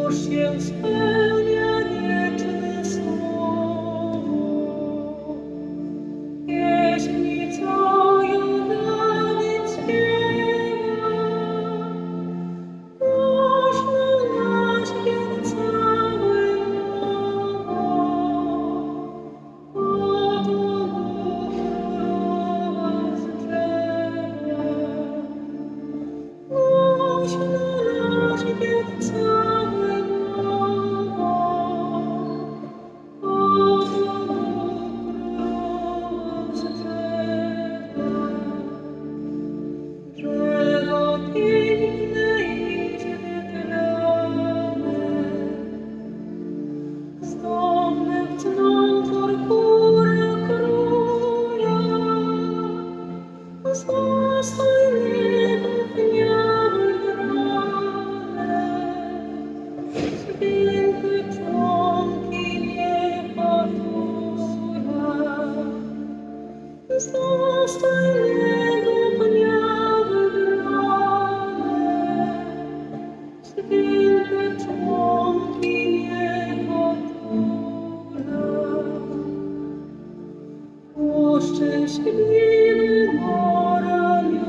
Już się spełnia wieczne słowo. Pieśnicoju Dawid śpiewa, głośno na świat cały woła. Oto Bóg królowa z drzewa, głośno na świat cały woła. Oto Bóg królowa z drzewa. Drzewo piękne i świetlane, zdobne w cną purpura króla. Z dostojnego dnia wybrane, święte członki nieba Króla. Z dostojnego dnia wybrane, święte członki nieba Króla. O szczęśliwy poraniony,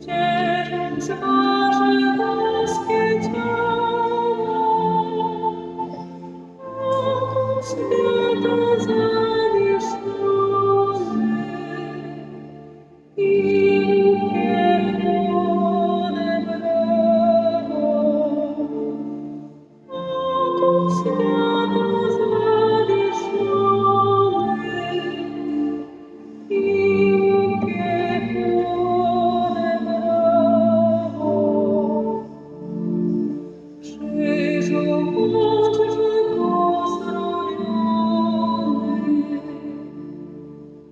dzierżąc wasze boskie ciało, wokół świata zawieszony i piekło odebrało. Wokół świata zawieszony i piekło odebrało. Krzyżu Ojcze pozdrowiony,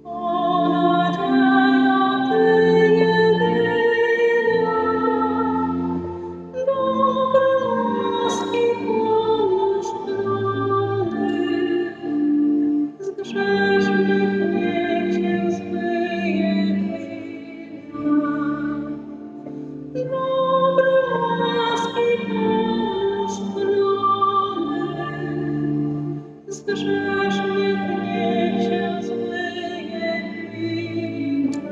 o nadzieja Ty jedyna, dobry łaski pomyślony, z grzesznych niech się zmyje wina. Dobry łaski pomyślony, z grzesznych niech się zmyje wina.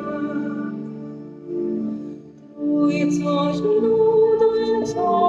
Trójco źródłem, co